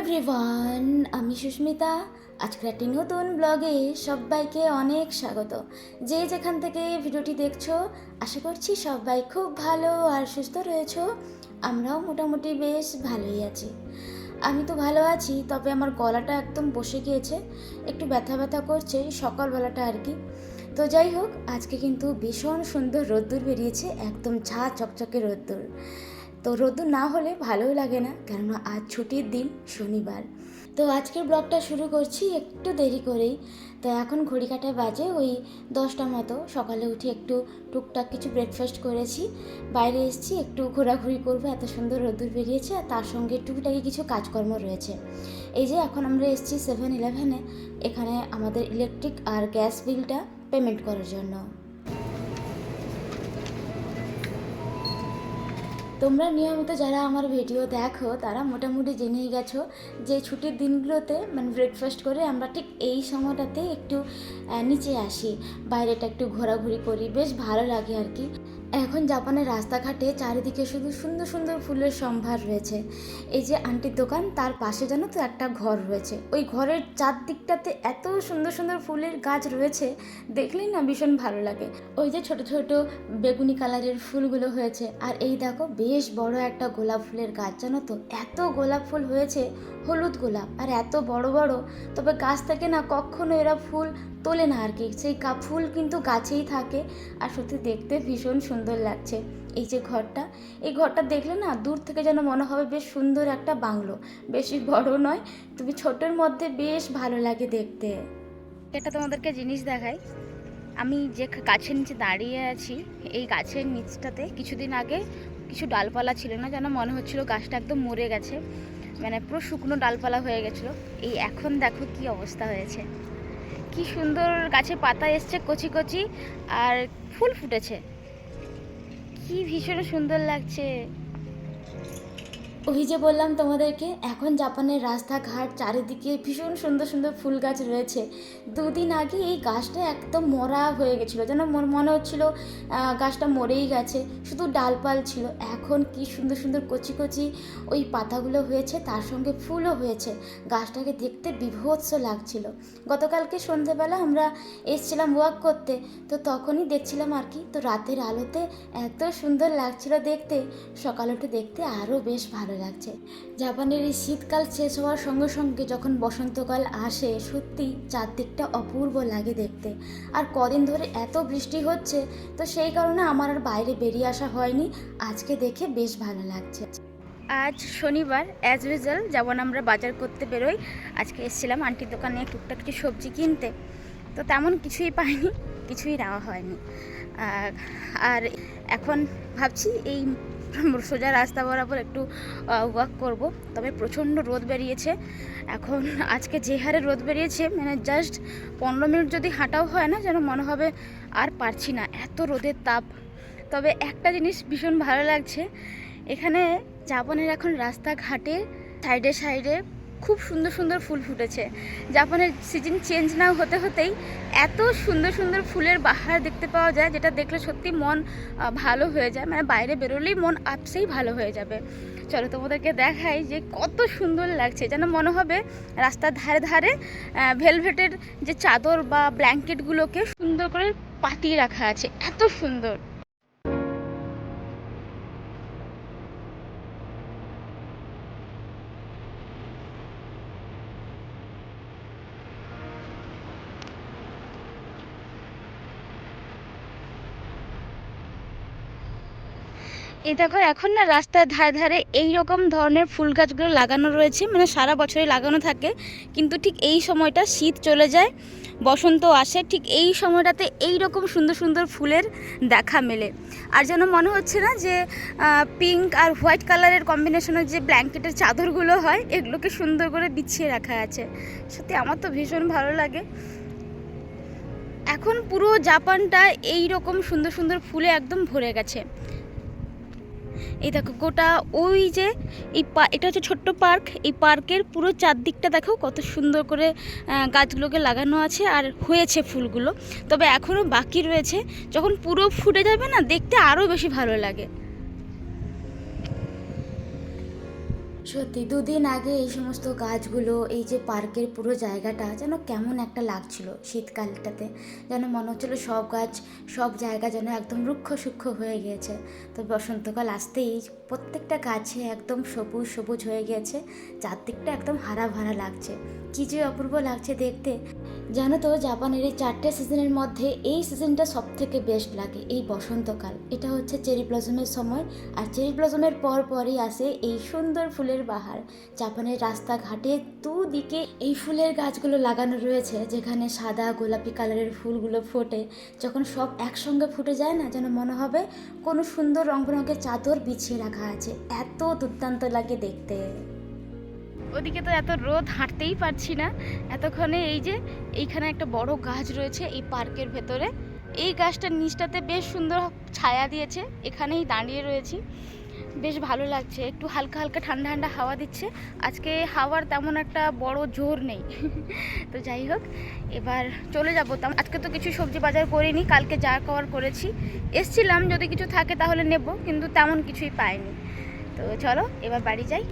Everyone, আমি সুস্মিতা। আজকের একটি নতুন ব্লগে সবাইকে অনেক স্বাগত। যে যেখান থেকে ভিডিওটি দেখছো, আশা করছি সবাই খুব ভালো আর সুস্থ রয়েছো। আমরাও মোটামুটি বেশ ভালোই আছি। আমি তো ভালো আছি, তবে আমার গলাটা একদম বসে গিয়েছে, একটু ব্যথা ব্যথা করছে সকালবেলাটা আর কি। তো যাই হোক, আজকে কিন্তু ভীষণ সুন্দর রোদ্দুর বেরিয়েছে, একদম ঝাঁ চকচকে রোদ্দুর। তো রোদ্দুর না হলে ভালোই লাগে না, কেননা আজ ছুটির দিন, শনিবার। তো আজকের ব্লগটা শুরু করছি একটু দেরি করেই। তো এখন ঘড়ি কাঁটায় বাজে ওই 10টা মতো। সকালে উঠে একটু টুকটাক কিছু ব্রেকফাস্ট করেছি, বাইরে এসেছি, একটু ঘোরাঘুরি করবো, এত সুন্দর রোদ্দুর বেরিয়েছে। আর তার সঙ্গে টুকটাকি কিছু কাজকর্ম রয়েছে। এই যে এখন আমরা এসেছি 7-Eleven-এ, এখানে আমাদের ইলেকট্রিক আর গ্যাস বিলটা পেমেন্ট করার জন্য। তোমরা নিয়মিত যারা আমার ভিডিও দেখো তারা মোটামুটি জেনেই গেছো যে ছুটির দিনগুলোতে মানে ব্রেকফাস্ট করে আমরা ঠিক এই সময়টাতে একটু নিচে আসি, বাইরেটা একটু ঘোরাঘুরি করি, বেশ ভালো লাগে আর কি। এখন জাপানের রাস্তাঘাটে চারিদিকে শুধু সুন্দর সুন্দর ফুলের সম্ভার রয়েছে। এই যে আন্টির দোকান, তার পাশে জানো তো একটা ঘর রয়েছে, ওই ঘরের চারদিকটাতে এত সুন্দর সুন্দর ফুলের গাছ রয়েছে, দেখলেই না ভীষণ ভালো লাগে। ওই যে ছোট ছোট বেগুনি কালারের ফুলগুলো হয়েছে, আর এই দেখো বেশ বড় একটা গোলাপ ফুলের গাছ, জানো তো এত গোলাপ ফুল হয়েছে, হলুদ গোলাপ, আর এত বড় বড়। তবে গাছ থেকে না কখনো এরা ফুল তোলে না আর কি, সেই ফুল কিন্তু গাছেই থাকে। আর সত্যি দেখতে ভীষণ সুন্দর লাগছে। এই যে ঘরটা, এই ঘরটা দেখলে না দূর থেকে যেন মনে হবে বেশ সুন্দর একটা বাংলো, বেশি বড় নয়, তুমি ছোটোর মধ্যে বেশ ভালো লাগে দেখতে। এটা তোমাদেরকে জিনিস দেখাই, আমি যে গাছের নিচে দাঁড়িয়ে আছি, এই গাছের নিচটাতে কিছুদিন আগে কিছু ডালপালা ছিল না, যেন মনে হচ্ছিল গাছটা একদম মরে গেছে, মানে পুরো শুকনো ডালপালা হয়ে গেছিলো। এই এখন দেখো কি অবস্থা হয়েছে, কি সুন্দর গাছে পাতা এসছে কচি কচি, আর ফুল ফুটেছে, কি ভীষণ সুন্দর লাগছে। ওই যে বললাম তোমাদেরকে, এখন জাপানের রাস্তাঘাট চারিদিকে ভীষণ সুন্দর সুন্দর ফুল গাছ রয়েছে। দুদিন আগে এই গাছটা একদম মরা হয়ে গেছিলো, যেন মনে হচ্ছিলো গাছটা মরেই গেছে, শুধু ডালপাল ছিল। এখন কি সুন্দর সুন্দর কচি কচি ওই পাতাগুলো হয়েছে, তার সঙ্গে ফুলও হয়েছে, গাছটাকে দেখতে বিভৎস লাগছিল। গতকালকে সন্ধ্যেবেলা আমরা এসছিলাম ওয়াক করতে, তো তখনই দেখছিলাম আর কি, তো রাতের আলোতে এত সুন্দর লাগছিল দেখতে, সকালে উঠে দেখতে আরও বেশ ভালো লাগছে। জাপানের এই শীতকাল শেষ হওয়ার সঙ্গে সঙ্গে যখন বসন্তকাল আসে, সত্যি চারদিকটা অপূর্ব লাগে দেখতে। আর কদিন ধরে এত বৃষ্টি হচ্ছে, তো সেই কারণে আমার আর বাইরে বেরিয়ে আসা হয়নি, আজকে দেখে বেশ ভালো লাগছে। আজ শনিবার, অ্যাজ ইউজুয়াল যেমন আমরা বাজার করতে বেরোই, আজকে এসেছিলাম আন্টির দোকানে টুকটাক কিছু সবজি কিনতে, তো তেমন কিছুই পাইনি, কিছুই নেওয়া হয়নি। আর এখন ভাবছি এই সোজা রাস্তা বরাবর একটু ওয়াক করব, তবে প্রচণ্ড রোদ বেরিয়েছে এখন। আজকে যে হারে রোদ বেরিয়েছে, মানে জাস্ট 15 মিনিট যদি হাঁটাও হয় না, যেন মনে হবে আর পারছি না, এত রোদের তাপ। তবে একটা জিনিস ভীষণ ভালো লাগছে, এখানে জাপানের এখন রাস্তাঘাটে সাইডে সাইডে খুব সুন্দর সুন্দর ফুল ফুটেছে। জাপানের সিজন চেঞ্জ না হতে হতেই এত সুন্দর সুন্দর ফুলের বাহার দেখতে পাওয়া যায়, যেটা দেখলে সত্যি মন ভালো হয়ে যায়, মানে বাইরে বেরোলেই মন আপসেই ভালো হয়ে যাবে। চলো তোমাদেরকে দেখাই যে কত সুন্দর লাগছে, যেন মনে হবে রাস্তার ধারে ধারে ভেলভেটের যে চাদর বা ব্ল্যাঙ্কেটগুলোকে সুন্দর করে পাতিয়ে রাখা আছে, এত সুন্দর। এই দেখো এখন না রাস্তার ধারে ধারে এই রকম ধরনের ফুল গাছগুলো লাগানো রয়েছে, মানে সারা বছরই লাগানো থাকে, কিন্তু ঠিক এই সময়টা শীত চলে যায়, বসন্ত আসে, ঠিক এই সময়টাতে এই রকম সুন্দর সুন্দর ফুলের দেখা মেলে। আর যেন মনে হচ্ছে না যে পিঙ্ক আর হোয়াইট কালারের কম্বিনেশনের যে ব্ল্যাঙ্কেটের চাদরগুলো হয়, এগুলোকে সুন্দর করে বিছিয়ে রাখা আছে। সত্যি আমার তো ভীষণ ভালো লাগে। এখন পুরো জাপানটা এই রকম সুন্দর সুন্দর ফুলে একদম ভরে গেছে। এই দেখো গোটা ওই যে এটা হচ্ছে ছোট্ট পার্ক, এই পার্কের পুরো চারদিকটা দেখো কত সুন্দর করে গাছগুলোকে লাগানো আছে আর হয়েছে ফুলগুলো, তবে এখনও বাকি রয়েছে। যখন পুরো ফুটে যাবে না, দেখতে আরও বেশি ভালো লাগে। সত্যি 2 দিন আগে এই সমস্ত গাছগুলো, এই যে পার্কের পুরো জায়গাটা যেন কেমন একটা লাগছিল শীতকালটাতে, যেন মনে হচ্ছিলো সব গাছ, সব জায়গা যেন একদম রুক্ষ সূক্ষ্ম হয়ে গিয়েছে। তো বসন্তকাল আসতেই প্রত্যেকটা গাছে একদম সবুজ সবুজ হয়ে গিয়েছে, চারদিকটা একদম হারা ভরা লাগছে, কী যে অপূর্ব লাগছে দেখতে। জানো তো, জাপানের এই 4টে সিজনের মধ্যে এই সিজনটা সব থেকে বেস্ট লাগে, এই বসন্তকাল। এটা হচ্ছে চেরি ব্লসমের সময়, আর চেরি ব্লসমের পরই আসে এই সুন্দর ফুলের বাহার। জাপানের রাস্তাঘাটে দুদিকে এই ফুলের গাছগুলো লাগানো রয়েছে, যেখানে সাদা গোলাপি কালারের ফুলগুলো ফোটে। যখন সব একসঙ্গে ফুটে যায় না, যেন মনে হবে কোনো সুন্দর রঙ বেরঙের চাদর বিছিয়ে রাখা আছে, এত দুর্দান্ত লাগে দেখতে। ওদিকে তো এত রোদ, হাঁটতেই পারছি না এতক্ষণে। এই যে এইখানে একটা বড় গাছ রয়েছে এই পার্কের ভেতরে, এই গাছটার নিচটাতে বেশ সুন্দর ছায়া দিয়েছে, এখানেই দাঁড়িয়ে রয়েছি, বেশ ভালো লাগছে। একটু হালকা হালকা ঠান্ডা ঠান্ডা হাওয়া দিচ্ছে, আজকে হাওয়ার তেমন একটা বড় জোর নেই। তো যাই হোক, এবার চলে যাবো। আজকে তো কিছু সবজি বাজার করিনি, কালকে যা কভার করেছি এসছিলাম, যদি কিছু থাকে তাহলে নেব, কিন্তু তেমন কিছুই পাইনি। তো চলো এবার বাড়ি যাই।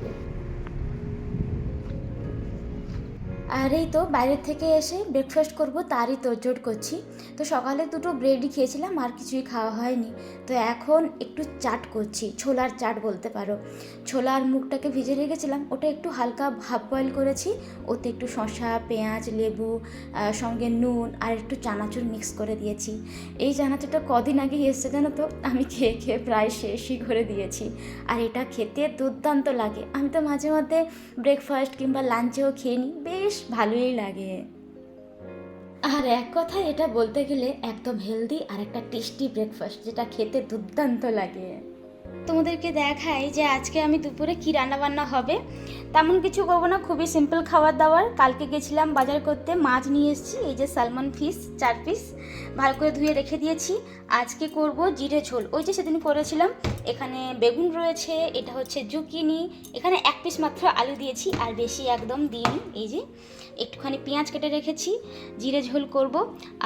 আর এই তো বাইরের থেকে এসে ব্রেকফাস্ট করব, তারই তোড়জোড় করছি। তো সকালে 2টো ব্রেডই খেয়েছিলাম, আর কিছুই খাওয়া হয়নি। তো এখন একটু চাট করছি, ছোলার চাট বলতে পারো। ছোলার মুখটাকে ভিজে রেখেছিলাম, ওটা একটু হালকা হাফ বয়েল করেছি, ওতে একটু শসা, পেঁয়াজ, লেবু, সঙ্গে নুন আর একটু চানাচুর মিক্স করে দিয়েছি। এই চানাচুরটা কদিন আগে এসছে জানো তো, আমি খেয়ে খেয়ে প্রায় শেষই করে দিয়েছি। আর এটা খেতে দুর্দান্ত লাগে, আমি তো মাঝে মধ্যে ব্রেকফাস্ট কিংবা লাঞ্চেও খেয়ে নিই, বেশ ভালোই লাগে। আর এক কথায় এটা বলতে গেলে একদম হেলদি আর একটা টেস্টি ব্রেকফাস্ট, যেটা খেতে দুর্দান্ত লাগে। তোমাদেরকে দেখাই যে আজকে আমি দুপুরে কি রান্নাবান্না হবে। তেমন কিছু করবো না, খুবই সিম্পল খাবার দাবার। কালকে গেছিলাম বাজার করতে, মাছ নিয়ে এসেছি, এই যে স্যালমন ফিশ 4 পিস ভালো করে ধুয়ে রেখে দিয়েছি। আজকে করব জিরে ঝোল, ওই যে সেদিন করেছিলাম। এখানে বেগুন রয়েছে, এটা হচ্ছে জুকিনি, এখানে 1 পিস মাত্র আলু দিয়েছি, আর বেশি একদম দিইনি। এই যে একটুখানি পেঁয়াজ কেটে রেখেছি, জিরে ঝোল করব।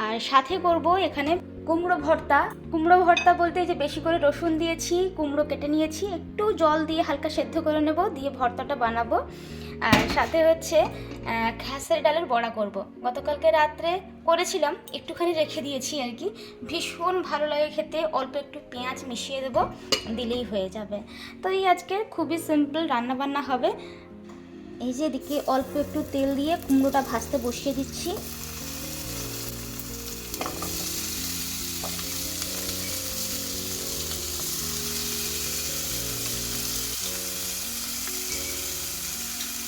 আর সাথে করব এখানে কুমড়ো ভর্তা। কুমড়ো ভর্তা বলতে যে বেশি করে রসুন দিয়েছি, কুমড়ো কেটে নিয়েছি, একটু জল দিয়ে হালকা সেদ্ধ করে নেব, দিয়ে ভর্তাটা বানাবো। আর সাথে হচ্ছে খেসারি ডালের বড়া করব। গতকালকে রাত্রে করেছিলাম, একটুখানি রেখে দিয়েছি আর কি, ভীষণ ভালো লাগে খেতে। অল্প একটু পেঁয়াজ মিশিয়ে দেবো, দিলেই হয়ে যাবে। তো এই আজকে খুবই সিম্পল রান্নাবান্না হবে। এই যে এদিকে অল্প একটু তেল দিয়ে কুমড়োটা ভাজতে বসিয়ে দিচ্ছি।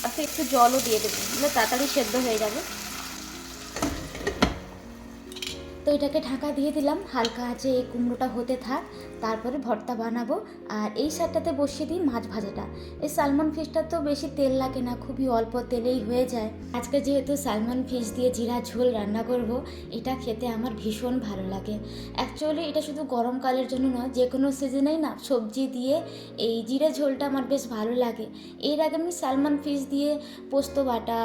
তাতে একটু জলও দিয়ে দেবো, তাহলে তাড়াতাড়ি সেদ্ধ হয়ে যাবে। তো এটাকে ঢাকা দিয়ে দিলাম, হালকা আঁচে এই কুমড়োটা হতে থাক, তারপরে ভর্তা বানাবো। আর এই সাইডটাতে বসিয়ে দিই মাছ ভাজাটা। এই স্যালমন ফিশটা তো বেশি তেল লাগে না, খুবই অল্প তেলেই হয়ে যায়। আজকে যেহেতু স্যালমন ফিশ দিয়ে জিরা ঝোল রান্না করব, এটা খেতে আমার ভীষণ ভালো লাগে। অ্যাকচুয়ালি এটা শুধু গরমকালের জন্য নয়, যে কোনো সিজনেই না সবজি দিয়ে এই জিরে ঝোলটা আমার বেশ ভালো লাগে। এর আগে আমি স্যালমন ফিশ দিয়ে পোস্ত বাটা,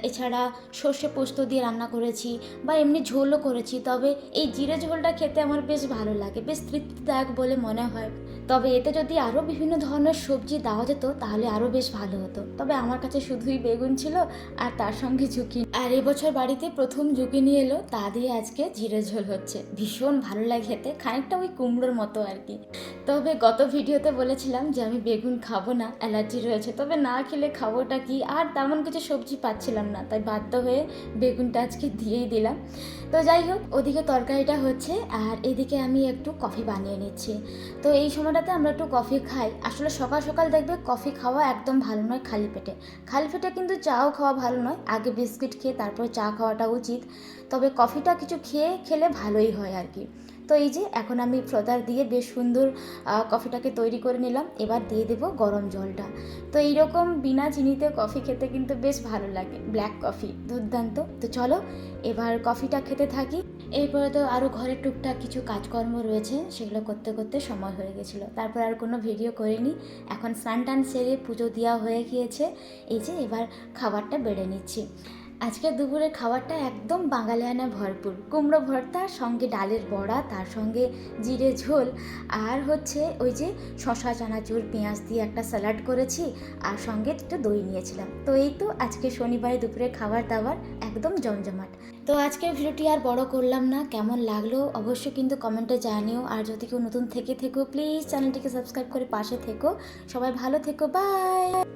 এছাড়া সর্ষে পোস্ত দিয়ে রান্না করেছি, বা এমনি ঝোলও করেছি। তবে এই জিরে ঝোলটা খেতে আমার বেশ ভালো লাগে, বেশ তৃপ্তিদায়ক বলে মনে হয়। তবে এতে যদি আরও বিভিন্ন ধরনের সবজি দেওয়া যেত তাহলে আরও বেশ ভালো হতো। তবে আমার কাছে শুধুই বেগুন ছিল, আর তার সঙ্গে ঝুঁকি। আর এবছর বাড়িতে প্রথম ঝুঁকিনি এলো, তা দিয়ে আজকে জিরে ঝোল হচ্ছে, ভীষণ ভালো লাগে খেতে, খানিকটা ওই কুমড়োর মতো আর কি। তবে গত ভিডিওতে বলেছিলাম যে আমি বেগুন খাবো না, অ্যালার্জি রয়েছে। তবে না খেলে খাবোটা কি, আর তেমন কিছু সবজি পাচ্ছিলাম না, তাই বাধ্য হয়ে বেগুনটা আজকে দিয়েই দিলাম। তো যাই হোক, ওদিকে তরকারিটা হচ্ছে, আর এদিকে আমি একটু কফি বানিয়ে নিচ্ছি। তো এই সময়টাতে আমরা একটু কফি খাই। আসলে সকাল সকাল দেখবে কফি খাওয়া একদম ভালো নয় খালি পেটে। খালি পেটে কিন্তু চাও খাওয়া ভালো নয়, আগে বিস্কিট খেয়ে তারপর চা খাওয়াটা উচিত। তবে কফিটা কিছু খেলে ভালোই হয় আর কি। তো এই যে এখন আমি ফ্রোদার দিয়ে বেশ সুন্দর কফিটাকে তৈরি করে নিলাম। এবার দিয়ে দেবো গরম জলটা। তো এইরকম বিনা চিনিতে কফি খেতে কিন্তু বেশ ভালো লাগে, ব্ল্যাক কফি দুর্দান্ত। তো চলো এবার কফিটা খেতে থাকি। এরপরে তো আরও ঘরের টুকটাক কিছু কাজকর্ম রয়েছে, সেগুলো করতে করতে সময় হয়ে গেছিলো। তারপর আর কোনো ভিডিও করিনি। এখন স্নান টান সেরে পুজো দেওয়া হয়ে গিয়েছে। এই যে এবার খাবারটা বেড়ে নিচ্ছি। আজকে দুপুরের খাবারটা একদম বাঙালিয়ানা ভরপুর, কুমড়ো ভর্তা, সঙ্গে ডালের বড়া, তার সঙ্গে জিরে ঝোল, আর হচ্ছে ওই যে শশা চানাচুর পেঁয়াজ দিয়ে একটা স্যালাড করেছি, আর সঙ্গে একটু দই নিয়েছিলাম। তো এই তো আজকে শনিবারে দুপুরের খাবার দাবার একদম জমজমাট। তো আজকের ভিডিওটি আর বড় করলাম না, কেমন লাগলো অবশ্যই কিন্তু কমেন্টে জানিও, আর যদি কেউ নতুন থেকো প্লিজ চ্যানেলটিকে সাবস্ক্রাইব করে পাশে থেকো। সবাই ভালো থেকো, বাই।